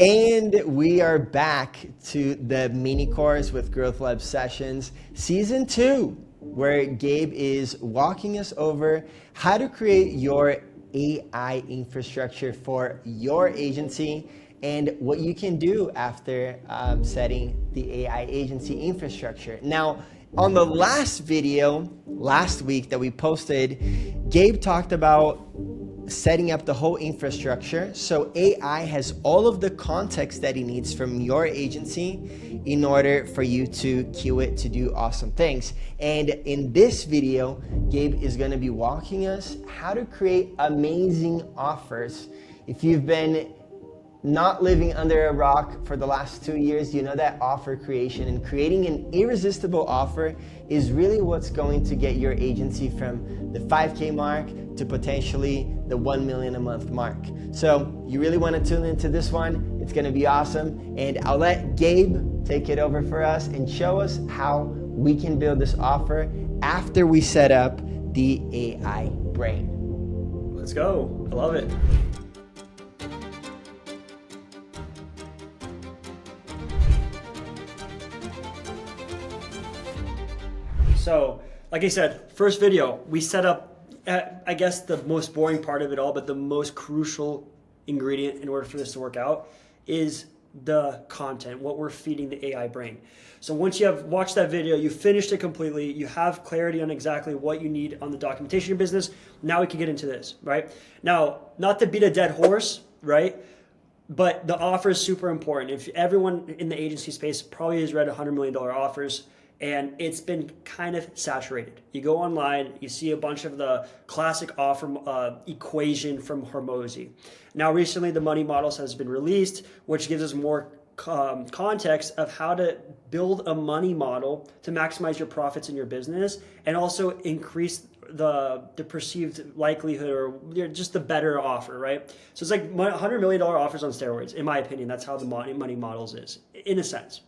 And we are back to the mini course with Growth Lab Sessions, Season 2, where Gabe is walking us over how to create your AI infrastructure for your agency and what you can do after setting the AI agency infrastructure. Now, on the last video, last week that we posted, Gabe talked about setting up the whole infrastructure so AI has all of the context that it needs from your agency in order for you to cue it to do awesome things. And in this video, Gabe is going to be walking us how to create amazing offers. If you've been not living under a rock for the last 2 years, you know that offer creation and creating an irresistible offer is really what's going to get your agency from the 5K mark to potentially the 1 million a month mark. So you really want to tune into this one. It's going to be awesome. And I'll let Gabe take it over for us and show us how we can build this offer after we set up the AI brain. Let's go. I love it. So, like I said, first video, we set up, I guess the most boring part of it all, but the most crucial ingredient in order for this to work out is the content, what we're feeding the AI brain. So once you have watched that video, you finished it completely, you have clarity on exactly what you need on the documentation of your business, now we can get into this, right? Now, not to beat a dead horse, right? But the offer is super important. If everyone in the agency space probably has read $100 million offers, and it's been kind of saturated. You go online, you see a bunch of the classic offer equation from Hormozy. Now, recently, the money models has been released, which gives us more context of how to build a money model to maximize your profits in your business and also increase the perceived likelihood or just the better offer, right? So it's like $100 million offers on steroids, in my opinion. That's how the money models is, in a sense.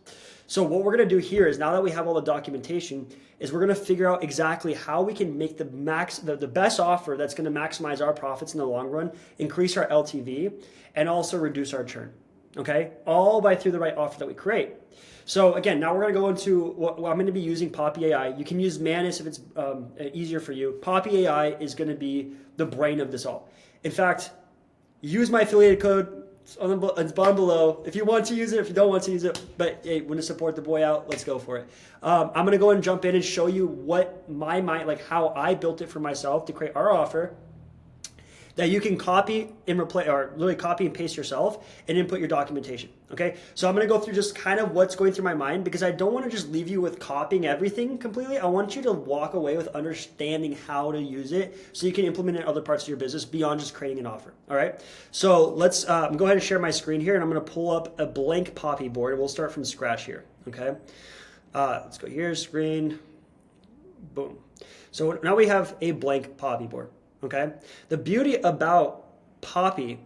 So what we're going to do here is, now that we have all the documentation, is we're going to figure out exactly how we can make the best offer that's going to maximize our profits in the long run, increase our LTV, and also reduce our churn. Okay, all through the right offer that we create. So again, now we're going to go into what I'm going to be using Poppy AI. You can use Manus if it's easier for you. Poppy AI is going to be the brain of this all. In fact, use my affiliate code. It's bottom below. If you want to use it, if you don't want to use it, but hey, want to support the boy out, let's go for it. I'm going to go and jump in and show you what my mind, like how I built it for myself to create our offer that you can copy and replace, or literally copy and paste yourself and input your documentation. Okay, so I'm going to go through just kind of what's going through my mind, because I don't want to just leave you with copying everything completely. I want you to walk away with understanding how to use it so you can implement it in other parts of your business beyond just creating an offer. All right, so let's go ahead and share my screen here, and I'm going to pull up a blank Poppy board, and we'll start from scratch here. Okay, let's go here, screen, boom. So now we have a blank Poppy board. Okay, the beauty about Poppy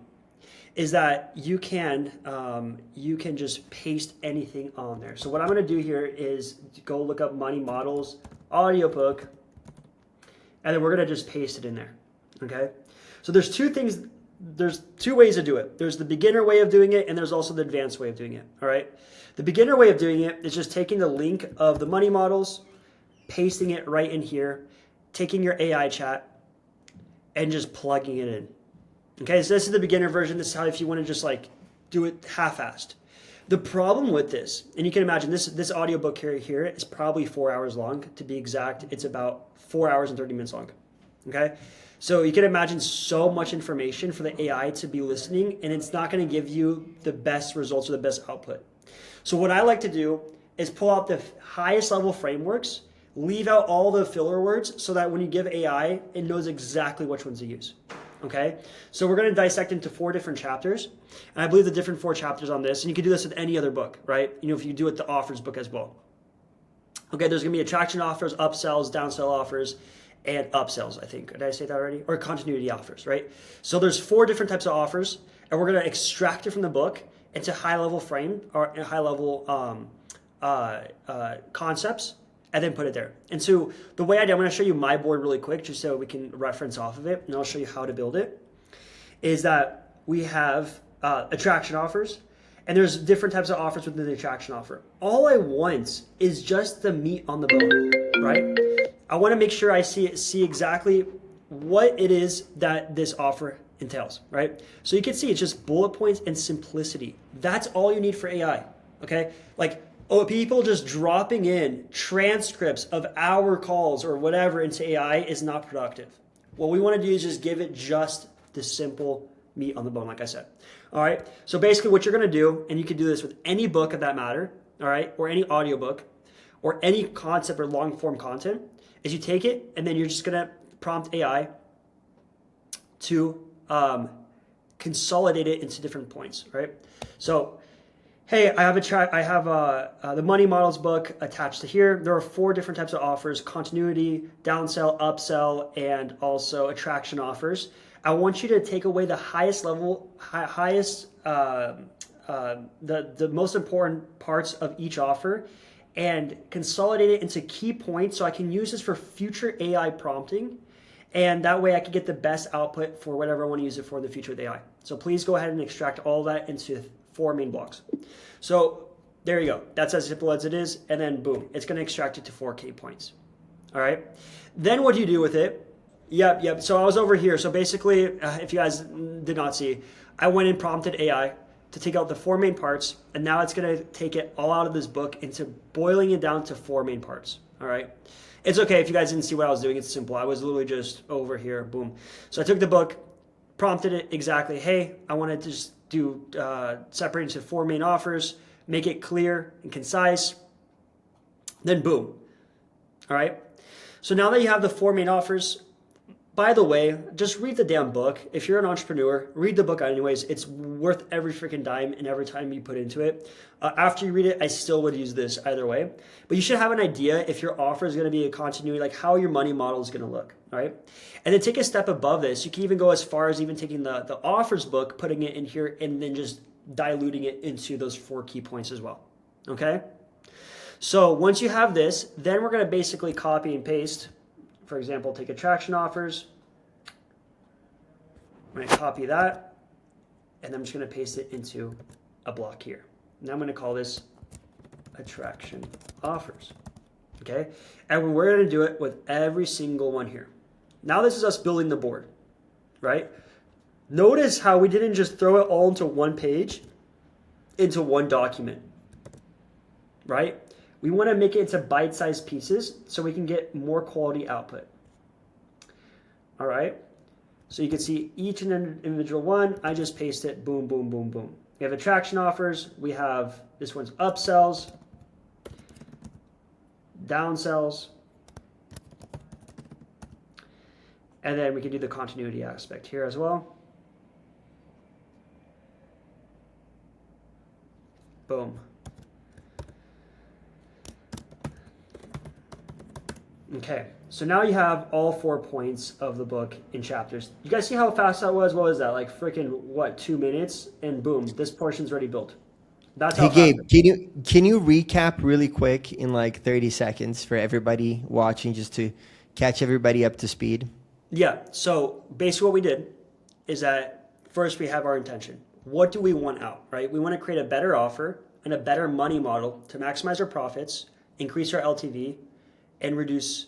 is that you can just paste anything on there. So what I'm going to do here is go look up money models audiobook, and then we're going to just paste it in there. Okay, so there's two things. There's two ways to do it. There's the beginner way of doing it, and there's also the advanced way of doing it. All right, the beginner way of doing it is just taking the link of the money models, pasting it right in here, taking your AI chat, and just plugging it in. Okay, so this is the beginner version. This is how, if you want to just like do it half-assed. The problem with this, and you can imagine this audiobook here is probably 4 hours long. To be exact, it's about 4 hours and 30 minutes long. Okay, so you can imagine so much information for the AI to be listening, and it's not going to give you the best results or the best output. So what I like to do is pull out the highest level frameworks, leave out all the filler words so that when you give AI, it knows exactly which ones to use. Okay, so we're going to dissect into 4 different chapters, and I believe the different 4 chapters on this, and you can do this with any other book, right? You know, if you do it, the offers book as well. Okay, there's going to be attraction offers, upsells, downsell offers, and upsells, I think. Did I say that already? Or continuity offers, right? So there's 4 different types of offers, and we're going to extract it from the book into high-level frame or high-level concepts, and then put it there. And so the way I do, I'm going to show you my board really quick just so we can reference off of it, and I'll show you how to build it, is that we have attraction offers, And there's different types of offers within the attraction offer. All I want is just the meat on the bone, right? I want to make sure I see exactly what it is that this offer entails, right? So you can see it's just bullet points and simplicity. That's all you need for AI, okay? Like, people just dropping in transcripts of our calls or whatever into AI is not productive. What we want to do is just give it just the simple meat on the bone, like I said. All right. So basically what you're going to do, and you can do this with any book of that matter, all right, or any audiobook or any concept or long form content, is you take it and then you're just going to prompt AI to consolidate it into different points, right? So, hey, I have the Money Models book attached to here. There are 4 different types of offers: continuity, downsell, upsell, and also attraction offers. I want you to take away the highest level, the most important parts of each offer and consolidate it into key points so I can use this for future AI prompting. And that way I can get the best output for whatever I want to use it for in the future with AI. So please go ahead and extract all that into 4 main blocks. So there you go. That's as simple as it is. And then boom, it's going to extract it to 4 key points. All right. Then what do you do with it? Yep. So I was over here. So basically, if you guys did not see, I went and prompted AI to take out the 4 main parts. And now it's going to take it all out of this book into boiling it down to 4 main parts. All right. It's okay if you guys didn't see what I was doing. It's simple. I was literally just over here. Boom. So I took the book, prompted it exactly. Hey, I want to just do separate into 4 main offers, make it clear and concise. Then boom. All right. So now that you have the 4 main offers, by the way, just read the damn book. If you're an entrepreneur, read the book anyways. It's worth every freaking dime and every time you put into it. After you read it, I still would use this either way. But you should have an idea if your offer is going to be a continuity, like how your money model is going to look, all right? And then take a step above this. You can even go as far as even taking the offers book, putting it in here, and then just diluting it into those 4 key points as well, okay? So once you have this, then we're going to basically copy and paste. For example, take attraction offers. I'm going to copy that, and I'm just going to paste it into a block here. Now I'm going to call this attraction offers, okay? And we're going to do it with every single one here. Now this is us building the board, right? Notice how we didn't just throw it all into one page, into one document, right? We want to make it into bite-sized pieces so we can get more quality output. All right. So you can see each and individual one. I just paste it. Boom, boom, boom, boom. We have attraction offers. We have this one's upsells, downsells, and then we can do the continuity aspect here as well. Boom. Okay, so now you have all 4 points of the book in chapters. You guys see how fast that was? What was that? Like freaking what? 2 minutes, and boom, this portion's already built. That's how. Hey Gabe, can you recap really quick in like 30 seconds for everybody watching, just to catch everybody up to speed? Yeah. So basically, what we did is that first we have our intention. What do we want out? Right? We want to create a better offer and a better money model to maximize our profits, increase our LTV, and reduce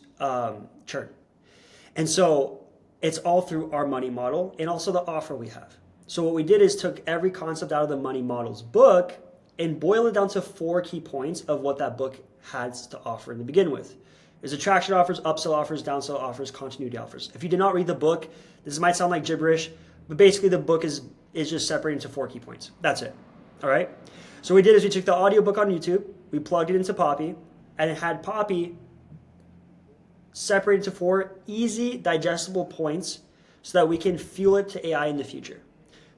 churn. And so it's all through our money model and also the offer we have. So what we did is took every concept out of the money models book and boiled it down to 4 key points of what that book has to offer to begin with. There's attraction offers, upsell offers, downsell offers, continuity offers. If you did not read the book, this might sound like gibberish, but basically the book is just separated into 4 key points. That's it. All right. So what we did is we took the audiobook on YouTube, we plugged it into Poppy, and it had Poppy separated into 4 easy digestible points so that we can fuel it to AI in the future.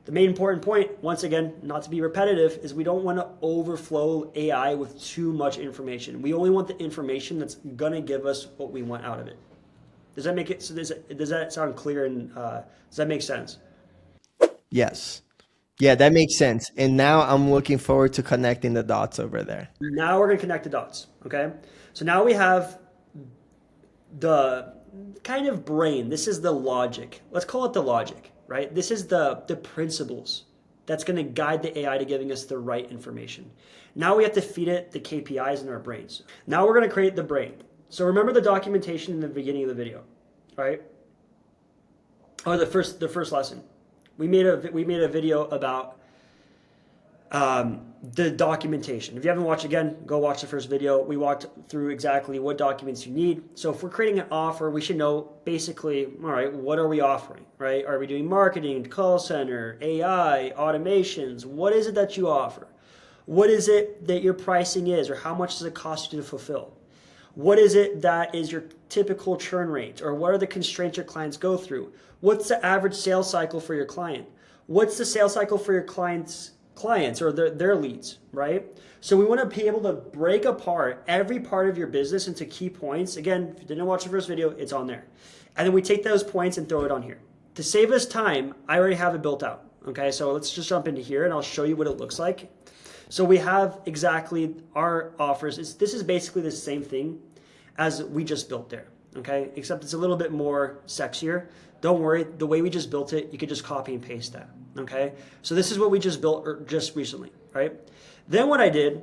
The main important point, once again, not to be repetitive, is we don't want to overflow AI with too much information. We only want the information that's going to give us what we want out of it. Does that make it? So does that sound clear, and does that make sense? Yes. Yeah, that makes sense. And now I'm looking forward to connecting the dots over there. Now we're going to connect the dots, okay? So now we have the kind of brain. This is the logic. Let's call it the logic, right? This is the principles that's going to guide the AI to giving us the right information. Now we have to feed it the KPIs in our brains. Now we're going to create the brain. So remember the documentation in the beginning of the video, right? Or the first lesson. We made a video about the documentation. If you haven't watched, again, go watch the first video. We walked through exactly what documents you need. So if we're creating an offer, we should know basically, all right, what are we offering, right? Are we doing marketing, call center, AI, automations? What is it that you offer? What is it that your pricing is, or how much does it cost you to fulfill? What is it that is your typical churn rate, or what are the constraints your clients go through? What's the average sales cycle for your client? What's the sales cycle for your clients or their leads, right? So we want to be able to break apart every part of your business into key points. Again, if you didn't watch the first video, it's on there. And then we take those points and throw it on here. To save us time, I already have it built out. Okay, so let's just jump into here and I'll show you what it looks like. So we have exactly our offers. This is basically the same thing as we just built there, okay? Except it's a little bit more sexier. Don't worry, the way we just built it, you could just copy and paste that, okay? So this is what we just built just recently, right? Then what I did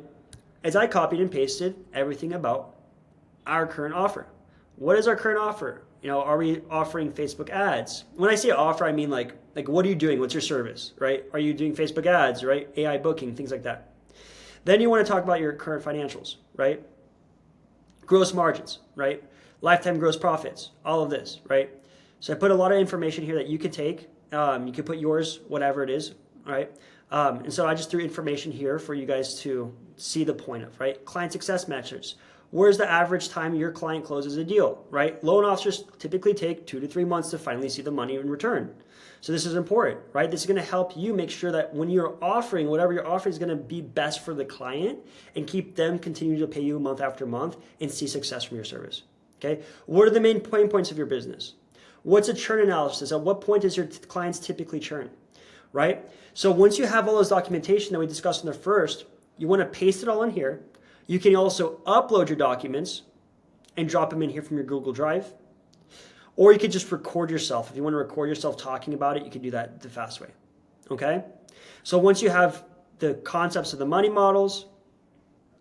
is I copied and pasted everything about our current offer. What is our current offer? You know, are we offering Facebook ads? When I say offer, I mean like what are you doing? What's your service, right? Are you doing Facebook ads, right? AI booking, things like that. Then you want to talk about your current financials, right? Gross margins, right? Lifetime gross profits, all of this, right? So I put a lot of information here that you can take. You can put yours, whatever it is, right? And so I just threw information here for you guys to see the point of, right? Client success metrics. Where's the average time your client closes a deal, right? Loan officers typically take 2 to 3 months to finally see the money in return. So this is important, right? This is going to help you make sure that when you're offering, whatever you're offering is going to be best for the client and keep them continue to pay you month after month and see success from your service, okay? What are the main pain points of your business? What's a churn analysis? At what point does your clients typically churn, right? So once you have all those documentation that we discussed in the first, you want to paste it all in here. You can also upload your documents and drop them in here from your Google Drive. Or you could just record yourself. If you want to record yourself talking about it, you can do that the fast way, okay? So once you have the concepts of the money models,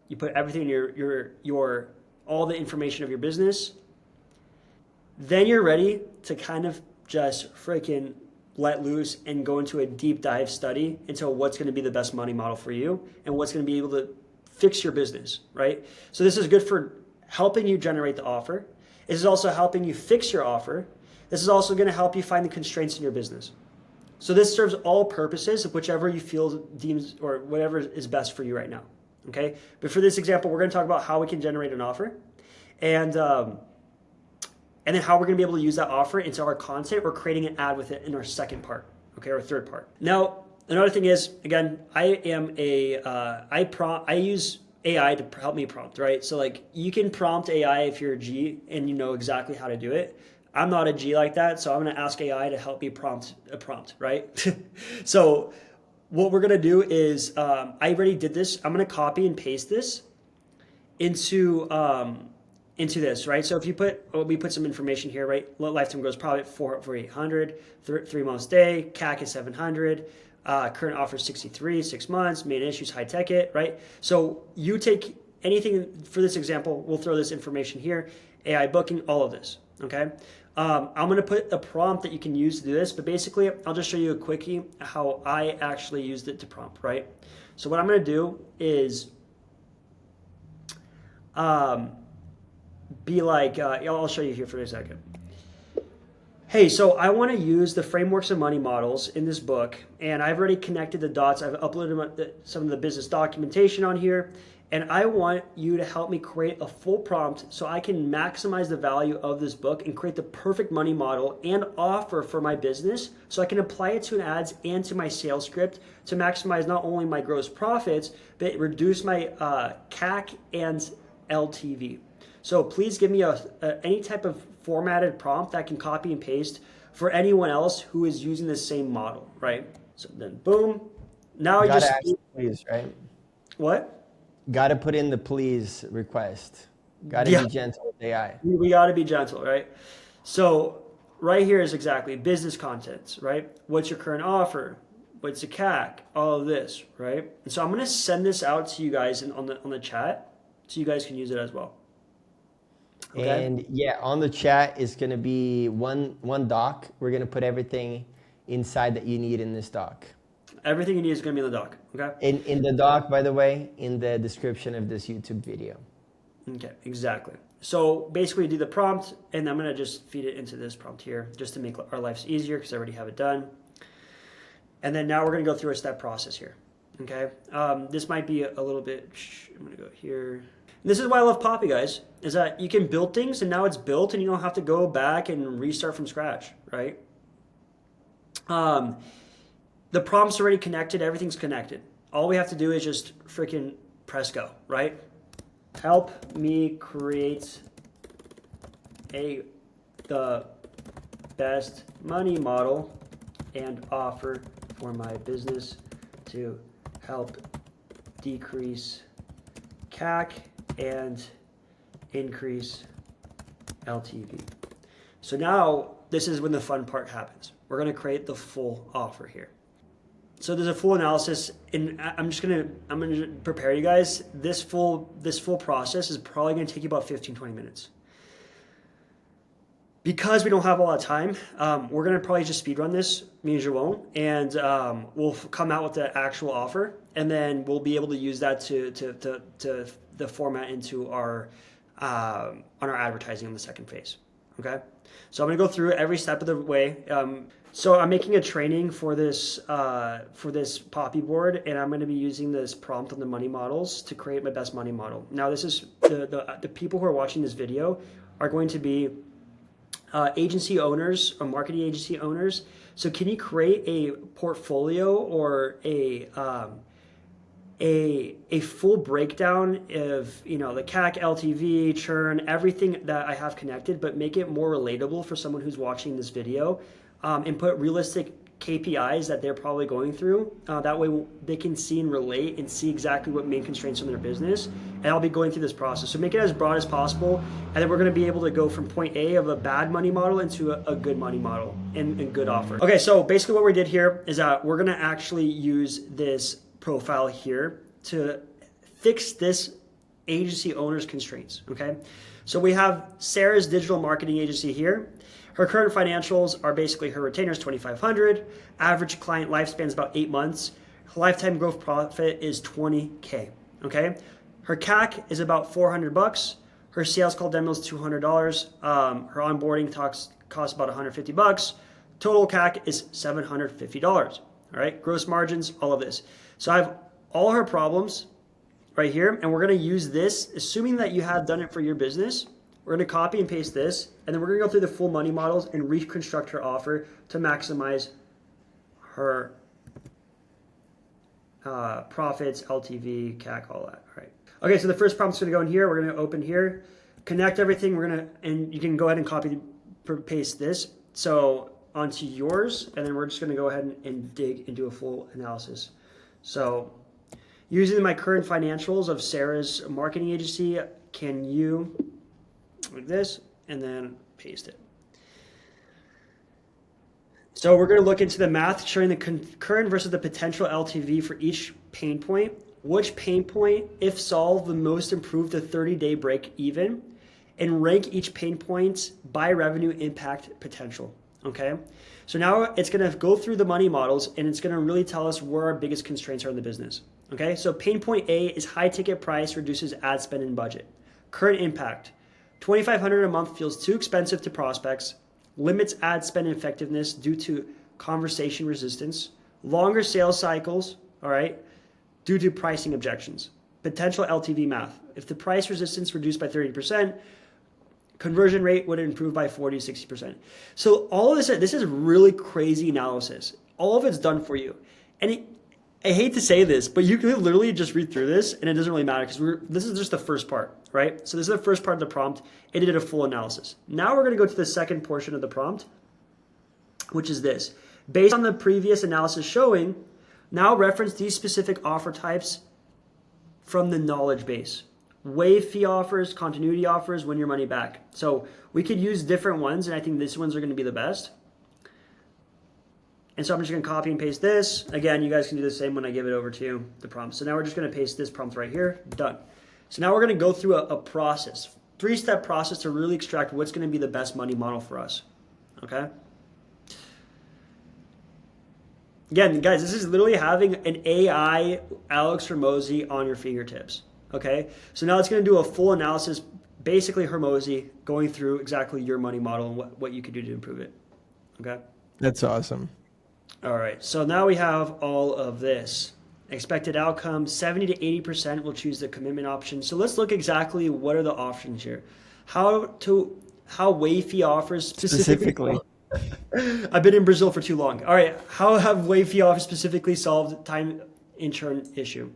you put everything in all the information of your business, then you're ready to kind of just freaking let loose and go into a deep dive study into what's going to be the best money model for you and what's going to be able to fix your business, right? So this is good for helping you generate the offer. This is also helping you fix your offer. This is also going to help you find the constraints in your business. So this serves all purposes of whichever you feel deems or whatever is best for you right now, okay? But for this example, we're going to talk about how we can generate an offer and then how we're going to be able to use that offer into our content or creating an ad with it in our second part, okay, or third part. Now, another thing is, again, I use AI to help me prompt, right? So like you can prompt AI if you're a G and you know exactly how to do it. I'm not a G like that, so I'm going to ask AI to help me prompt a prompt, right? So what we're going to do is, I already did this. I'm going to copy and paste this into this, right? So if you we put some information here, right? Lifetime gross profit for 800, 3 months day, CAC is 700. Current offer is 63, 6 months, main issues, high tech it, right? So you take anything for this example, we'll throw this information here, AI booking, all of this, okay? I'm gonna put a prompt that you can use to do this, but basically I'll just show you a quickie how I actually used it to prompt, right? So what I'm gonna do is be like, I'll show you here for a second. Hey, so I want to use the frameworks of money models in this book, and I've already connected the dots. I've uploaded some of the business documentation on here, and I want you to help me create a full prompt so I can maximize the value of this book and create the perfect money model and offer for my business so I can apply it to an ads and to my sales script to maximize not only my gross profits, but reduce my CAC and LTV. So please give me any type of formatted prompt that I can copy and paste for anyone else who is using the same model, right? So then boom. Now you gotta ask please, right? What? Gotta put in the please request. Gotta be gentle with AI. We gotta be gentle, right? So right here is exactly business contents, right? What's your current offer? what's the CAC, all of this, right? And so I'm going to send this out to you guys on the chat so you guys can use it as well. Okay? And yeah, on the chat is going to be one doc. We're going to put everything inside that you need in this doc. Everything you need is going to be in the doc, okay? In the doc, by the way, in the description of this YouTube video. Okay, exactly. So basically do the prompt, and I'm going to just feed it into this prompt here just to make our lives easier because I already have it done. And then now we're going to go through a step process here, okay? This might be a little bit, I'm going to go here. And this is why I love Poppy, guys, is that you can build things and now it's built and you don't have to go back and restart from scratch, right? The prompt's already connected, everything's connected. All we have to do is just freaking press go, right? Help me create the best money model and offer for my business to help decrease CAC and increase LTV. So now this is when the fun part happens. We're going to create the full offer here. So there's a full analysis, and I'm gonna prepare you guys. This full process is probably gonna take you about 15-20 minutes. Because we don't have a lot of time, we're gonna probably just speed run this, me and Joao, and we'll come out with the actual offer, and then we'll be able to use that to the format into our on our advertising on the second phase. Okay, so I'm gonna go through every step of the way. So I'm making a training for this Poppy board, and I'm going to be using this prompt on the money models to create my best money model. Now, this is the people who are watching this video are going to be agency owners or marketing agency owners. So can you create a portfolio or a full breakdown of the CAC, LTV, churn, everything that I have connected, but make it more relatable for someone who's watching this video? And put realistic KPIs that they're probably going through. That way they can see and relate and see exactly what main constraints on their business. And I'll be going through this process. So make it as broad as possible. And then we're going to be able to go from point A of a bad money model into a good money model and good offer. Okay, so basically what we did here is that we're going to actually use this profile here to fix this agency owner's constraints, okay? So we have Sarah's digital marketing agency here. Her current financials are basically her retainer is $2,500. Average client lifespan is about 8 months. Her lifetime gross profit is $20K. Okay. Her CAC is about $400. Her sales call demo is $200. Her onboarding costs about $150. Total CAC is $750. All right. Gross margins, all of this. So I have all her problems right here, and we're going to use this, assuming that you have done it for your business. We're going to copy and paste this, and then we're going to go through the full money models and reconstruct her offer to maximize her profits, LTV, CAC, all that. All right. Okay, so the first prompt's going to go in here. We're going to open here, connect everything. And you can go ahead and copy, paste this. So onto yours, and then we're just going to go ahead and dig and do a full analysis. So using my current financials of Sarah's marketing agency, can you like this, and then paste it. So we're going to look into the math showing the current versus the potential LTV for each pain point. Which pain point, if solved, will most improve the 30-day break even, and rank each pain point by revenue impact potential. Okay, so now it's going to go through the money models, and it's going to really tell us where our biggest constraints are in the business. Okay, so pain point A is high ticket price reduces ad spend and budget. Current impact. $2,500 a month feels too expensive to prospects, limits ad spend effectiveness due to conversation resistance, longer sales cycles, all right, due to pricing objections. Potential LTV math. If the price resistance reduced by 30%, conversion rate would improve by 40 to 60%. So all of this is really crazy analysis. All of it's done for you. And I hate to say this, but you can literally just read through this and it doesn't really matter because this is just the first part, right? So this is the first part of the prompt. It did a full analysis. Now we're going to go to the second portion of the prompt, which is this. Based on the previous analysis showing, now reference these specific offer types from the knowledge base. Waive fee offers, continuity offers, win your money back. So we could use different ones, and I think these ones are going to be the best. And so I'm just gonna copy and paste this. Again, you guys can do the same when I give it over to you, the prompt. So now we're just gonna paste this prompt right here, done. So now we're gonna go through a process, 3-step process to really extract what's gonna be the best money model for us, okay? Again, guys, this is literally having an AI Alex Hormozi on your fingertips, okay? So now it's gonna do a full analysis, basically Hormozi going through exactly your money model and what you could do to improve it, okay? That's awesome. All right, so now we have all of this. Expected outcome, 70 to 80% will choose the commitment option. So let's look exactly what are the options here. How wave fee offers specifically. I've been in Brazil for too long. All right, how have wave fee offers specifically solved time insurance issue?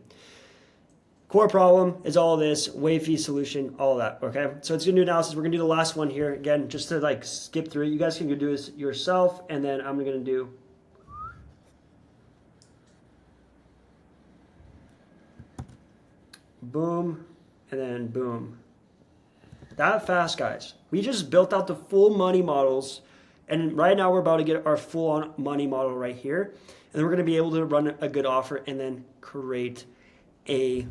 Core problem is all this, wave fee solution, all of that, okay? So it's gonna do analysis. We're gonna do the last one here. Again, just to like skip through it. You guys can go do this yourself, and then I'm gonna do boom, and then boom. That fast, guys. We just built out the full money models, and right now we're about to get our full on money model right here. And then we're gonna be able to run a good offer and then create a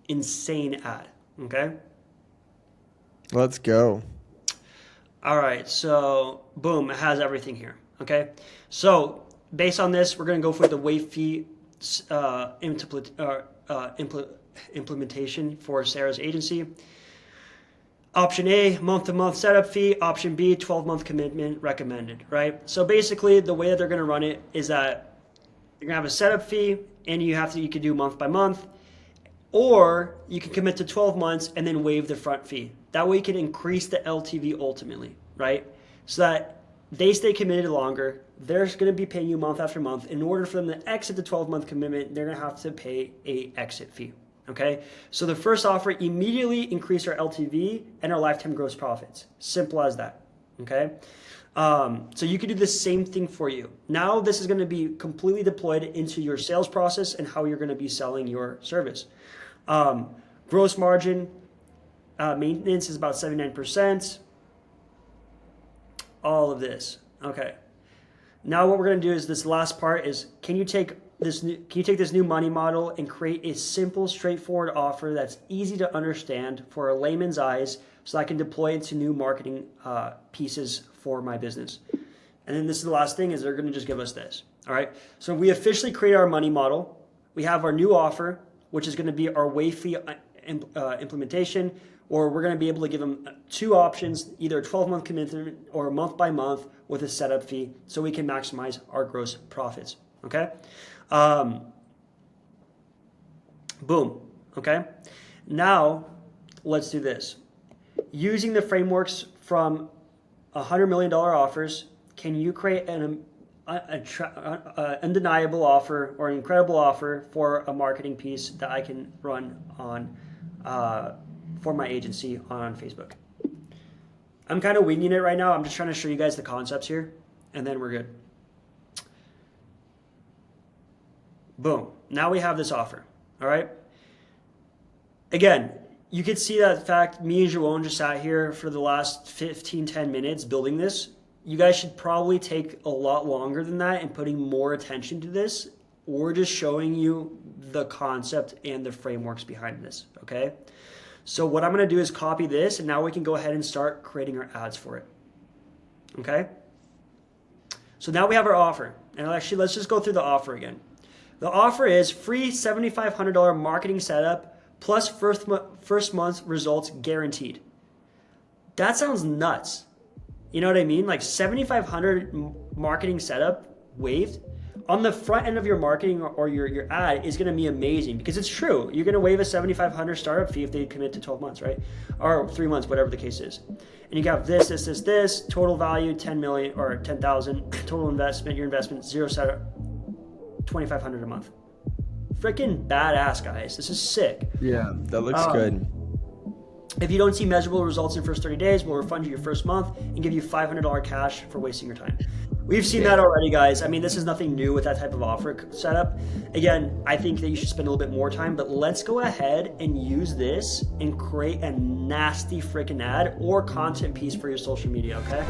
insane ad, okay? Let's go. All right, so boom, it has everything here, okay? So based on this, we're gonna go for the wave fee implementation for Sarah's agency. Option A, month-to-month setup fee. Option B, 12-month commitment recommended, right? So basically the way that they're gonna run it is that you're gonna have a setup fee and you could do month by month, or you can commit to 12 months and then waive the front fee. That way you can increase the LTV ultimately, right? So that they stay committed longer. They're gonna be paying you month after month. In order for them to exit the 12-month commitment, they're gonna have to pay a exit fee, okay? So the first offer immediately increased our LTV and our lifetime gross profits. Simple as that, okay? So you could do the same thing for you. Now this is gonna be completely deployed into your sales process and how you're gonna be selling your service. Gross margin, maintenance is about 79%. All of this, okay. Now what we're gonna do is this last part is, can you take this new money model and create a simple, straightforward offer that's easy to understand for a layman's eyes so I can deploy it to new marketing pieces for my business. And then this is the last thing is they're gonna just give us this, all right? So we officially create our money model. We have our new offer, which is gonna be our wave fee implementation, or we're gonna be able to give them 2 options, either a 12-month commitment or month by month with a setup fee so we can maximize our gross profits, okay? Boom, okay? Now, let's do this. Using the frameworks from $100 million offers, can you create an undeniable offer or an incredible offer for a marketing piece that I can run on for my agency on Facebook? I'm kind of winging it right now. I'm just trying to show you guys the concepts here, and then we're good. Boom. Now we have this offer, all right? Again, you could see that fact, me and Joao just sat here for the last 10 minutes building this. You guys should probably take a lot longer than that and putting more attention to this. We're just showing you the concept and the frameworks behind this, okay? So what I'm gonna do is copy this, and now we can go ahead and start creating our ads for it, okay? So now we have our offer. And actually, let's just go through the offer again. The offer is free $7,500 marketing setup plus first month results guaranteed. That sounds nuts. You know what I mean? Like $7,500 marketing setup waived on the front end of your marketing or your ad is gonna be amazing because it's true. You're gonna waive a $7,500 startup fee if they commit to 12 months, right? Or 3 months, whatever the case is. And you got this, total value 10 million or 10,000, total investment, your investment, 0 setup, 2,500 a month. Freaking badass, guys. This is sick. Yeah, that looks good. If you don't see measurable results in the first 30 days, we'll refund you your first month and give you $500 cash for wasting your time. We've seen that already, guys. I mean, this is nothing new with that type of offer setup. Again, I think that you should spend a little bit more time, but let's go ahead and use this and create a nasty freaking ad or content piece for your social media, okay?